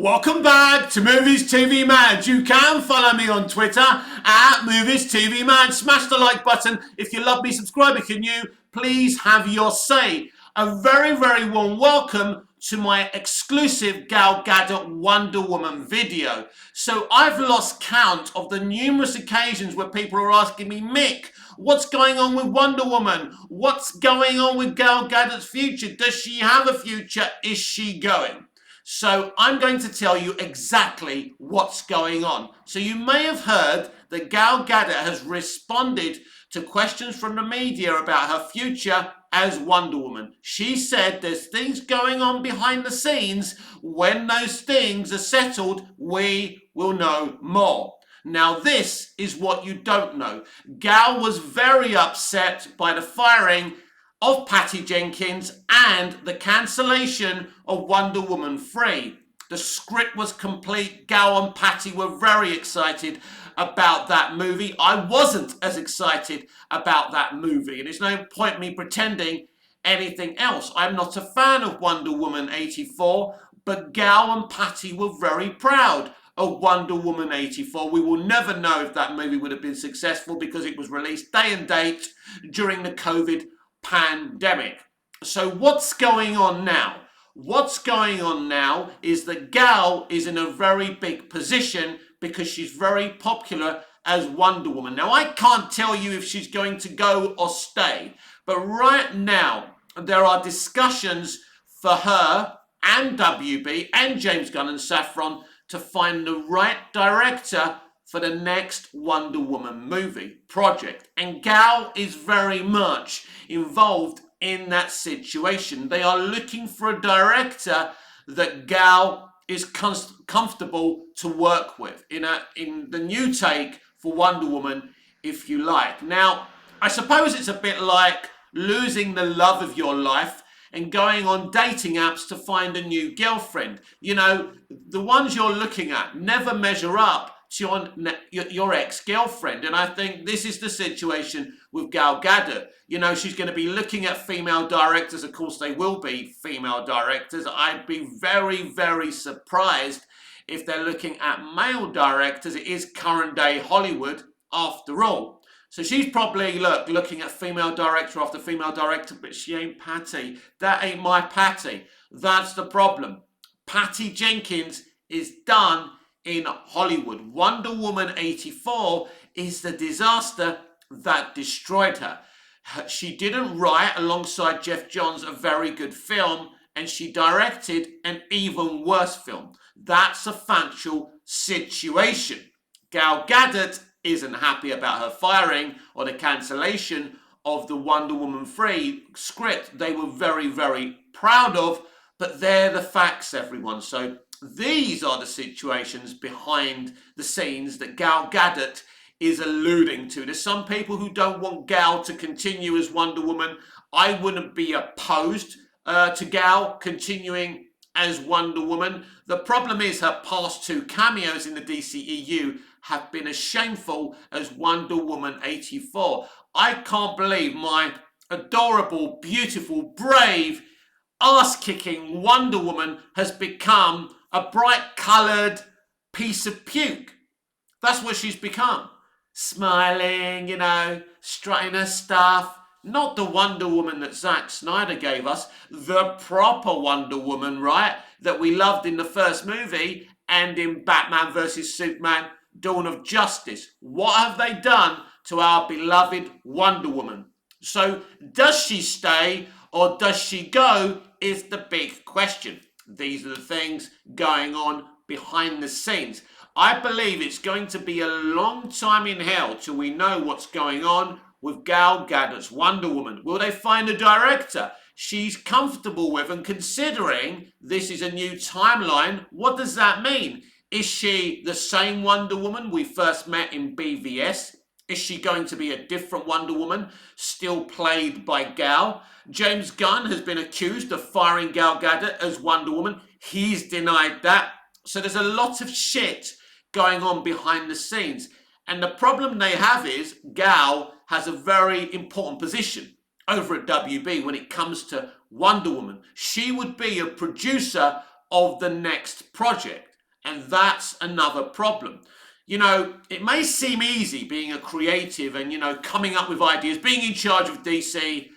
Welcome back to Movies TV Mad. You can follow me on Twitter at Movies TV Mad. Smash the like button. If you love me, subscribe if you're new. Please have your say. A very, very warm welcome to my exclusive Gal Gadot Wonder Woman video. So I've lost count of the numerous occasions where people are asking me, Mick, what's going on with Wonder Woman? What's going on with Gal Gadot's future? Does she have a future? Is she going? So I'm going to tell you exactly what's going on. So you may have heard that Gal Gadot has responded to questions from the media about her future as Wonder Woman. She said there's things going on behind the scenes. When those things are settled, we will know more. Now this is what you don't know. Gal was very upset by the firing of Patty Jenkins and the cancellation of Wonder Woman 3. The script was complete. Gal and Patty were very excited about that movie. I wasn't as excited about that movie, and there's no point me pretending anything else. I'm not a fan of Wonder Woman 84, but Gal and Patty were very proud of Wonder Woman 84. We will never know if that movie would have been successful because it was released day and date during the COVID pandemic. So what's going on now? What's going on now is that Gal is in a very big position because she's very popular as Wonder Woman. Now I can't tell you if she's going to go or stay, but right now there are discussions for her and WB and James Gunn and Safran to find the right director for the next Wonder Woman movie project. And Gal is very much involved in that situation. They are looking for a director that Gal is comfortable to work with in the new take for Wonder Woman, if you like. Now, I suppose it's a bit like losing the love of your life and going on dating apps to find a new girlfriend. You know, the ones you're looking at never measure up to your ex-girlfriend. And I think this is the situation with Gal Gadot. You know, she's going to be looking at female directors. Of course, they will be female directors. I'd be very, very surprised if they're looking at male directors. It is current day Hollywood after all. So she's probably, looking at female director after female director, but she ain't Patty. That ain't my Patty. That's the problem. Patty Jenkins is done in Hollywood. Wonder Woman 84 is the disaster that destroyed her. She didn't write, alongside Geoff Johns, a very good film, and she directed an even worse film. That's a factual situation. Gal Gadot isn't happy about her firing or the cancellation of the Wonder Woman 3 script they were very, very proud of, but they're the facts, everyone. So these are the situations behind the scenes that Gal Gadot is alluding to. There's some people who don't want Gal to continue as Wonder Woman. I wouldn't be opposed to Gal continuing as Wonder Woman. The problem is her past two cameos in the DCEU have been as shameful as Wonder Woman 84. I can't believe my adorable, beautiful, brave, ass-kicking Wonder Woman has become a bright-coloured piece of puke. That's what she's become. Smiling, you know, strutting her stuff. Not the Wonder Woman that Zack Snyder gave us. The proper Wonder Woman, right? That we loved in the first movie and in Batman vs Superman, Dawn of Justice. What have they done to our beloved Wonder Woman? So does she stay or does she go is the big question. These are the things going on behind the scenes. I believe it's going to be a long time in hell till we know what's going on with Gal Gadot's Wonder Woman. Will they find a director she's comfortable with? And considering this is a new timeline, what does that mean? Is she the same Wonder Woman we first met in BVS? Is she going to be a different Wonder Woman, still played by Gal? James Gunn has been accused of firing Gal Gadot as Wonder Woman. He's denied that. So there's a lot of shit going on behind the scenes. And the problem they have is Gal has a very important position over at WB when it comes to Wonder Woman. She would be a producer of the next project. And that's another problem. You know, it may seem easy being a creative and, coming up with ideas, being in charge of DC,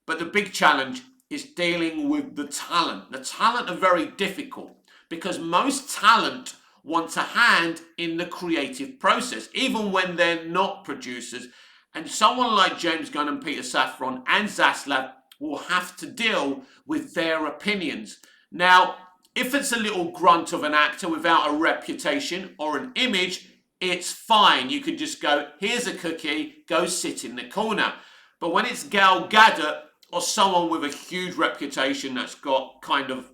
but the big challenge is dealing with the talent. The talent are very difficult because most talent want a hand in the creative process, even when they're not producers. And someone like James Gunn and Peter Safran and Zaslav will have to deal with their opinions. Now, if it's a little grunt of an actor without a reputation or an image, it's fine. You could just go, here's a cookie, go sit in the corner. But when it's Gal Gadot or someone with a huge reputation that's got kind of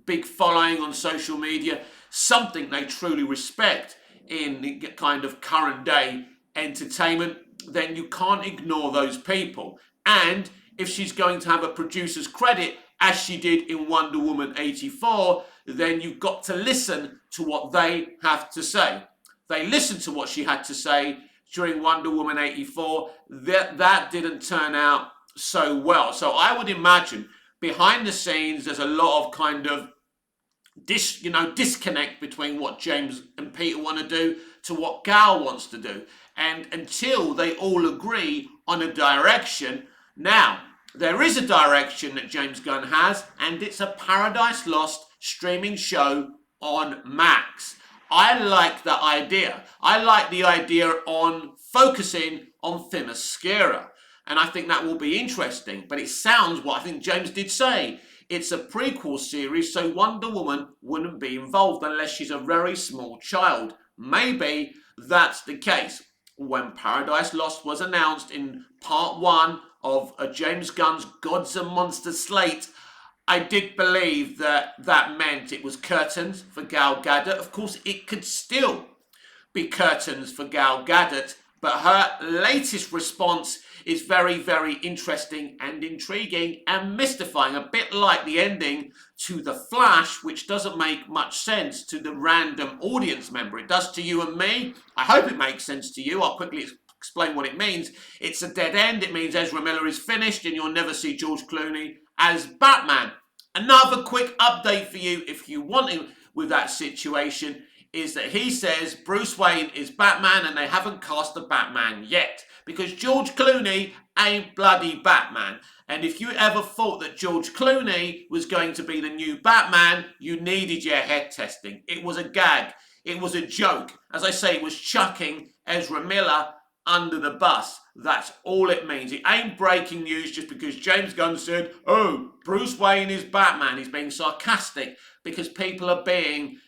big following on social media, something they truly respect in the kind of current day entertainment, then you can't ignore those people. And if she's going to have a producer's credit, as she did in Wonder Woman 84, then you've got to listen to what they have to say. They listened to what she had to say during Wonder Woman 84. That didn't turn out so well. So I would imagine behind the scenes, there's a lot of kind of disconnect between what James and Peter want to do to what Gal wants to do. And until they all agree on a direction, now, there is a direction that James Gunn has, and it's a Paradise Lost streaming show on Max. I like that idea. I like the idea on focusing on Themyscira, and I think that will be interesting. But it sounds, what I think James did say, it's a prequel series, so Wonder Woman wouldn't be involved unless she's a very small child. Maybe that's the case. When Paradise Lost was announced in part 1 of James Gunn's Gods and Monsters slate, I did believe that meant it was curtains for Gal Gadot. Of course, it could still be curtains for Gal Gadot, but her latest response is very, very interesting and intriguing and mystifying, a bit like the ending to The Flash, which doesn't make much sense to the random audience member. It does to you and me. I hope it makes sense to you. I'll quickly explain what it means. It's a dead end. It means Ezra Miller is finished and you'll never see George Clooney as Batman. Another quick update for you, if you want him with that situation, is that he says Bruce Wayne is Batman and they haven't cast the Batman yet because George Clooney ain't bloody Batman. And if you ever thought that George Clooney was going to be the new Batman, you needed your head testing. It was a gag. It was a joke. As I say, it was chucking Ezra Miller under the bus. That's all it means. It ain't breaking news just because James Gunn said, oh, Bruce Wayne is Batman. He's being sarcastic because people are being,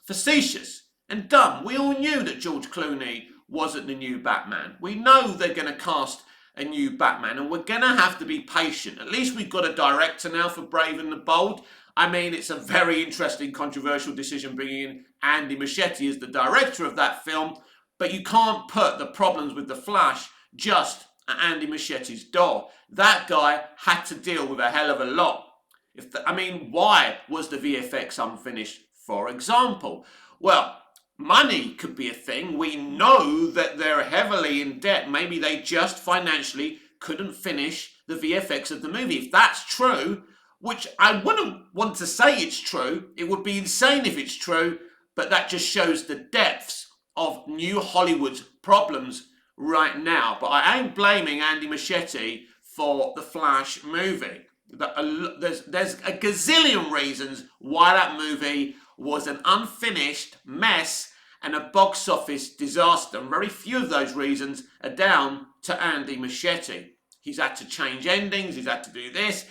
facetious and dumb. We all knew that George Clooney wasn't the new Batman. We know they're going to cast a new Batman and we're going to have to be patient. At least we've got a director now for Brave and the Bold. I mean, it's a very interesting, controversial decision bringing in Andy Muschietti as the director of that film, but you can't put the problems with The Flash just at Andy Muschietti's door. That guy had to deal with a hell of a lot. Why was the VFX unfinished, for example? Well, money could be a thing. We know that they're heavily in debt. Maybe they just financially couldn't finish the VFX of the movie. If that's true, which I wouldn't want to say it's true, it would be insane if it's true, but that just shows the depths of New Hollywood's problems right now. But I ain't blaming Andy Muschietti for the Flash movie. There's a gazillion reasons why that movie was an unfinished mess and a box office disaster. And very few of those reasons are down to Andy Muschietti. He's had to change endings, he's had to do this,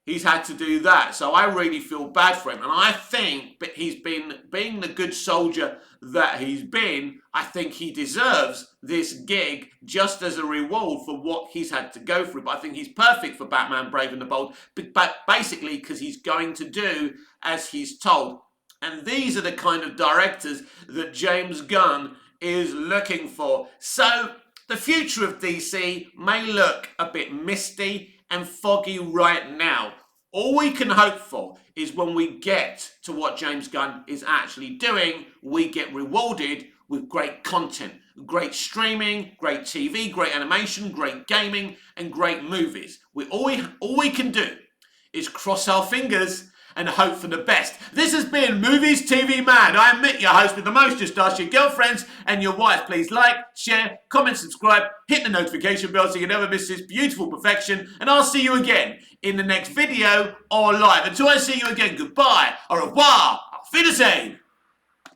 he's had to do that. So I really feel bad for him. And I think that he's been, being the good soldier that he's been, I think he deserves this gig just as a reward for what he's had to go through. But I think he's perfect for Batman Brave and the Bold, but basically because he's going to do as he's told. And these are the kind of directors that James Gunn is looking for. So the future of DC may look a bit misty and foggy right now. All we can hope for is when we get to what James Gunn is actually doing, we get rewarded with great content, great streaming, great TV, great animation, great gaming, and great movies. All we can do is cross our fingers and hope for the best. This has been Movies TV Mad. I am Mick, your host with the most. Just ask your girlfriends and your wife. Please like, share, comment, subscribe, hit the notification bell so you never miss this beautiful perfection. And I'll see you again in the next video or live. Until I see you again, goodbye, au revoir, auf Wiedersehen.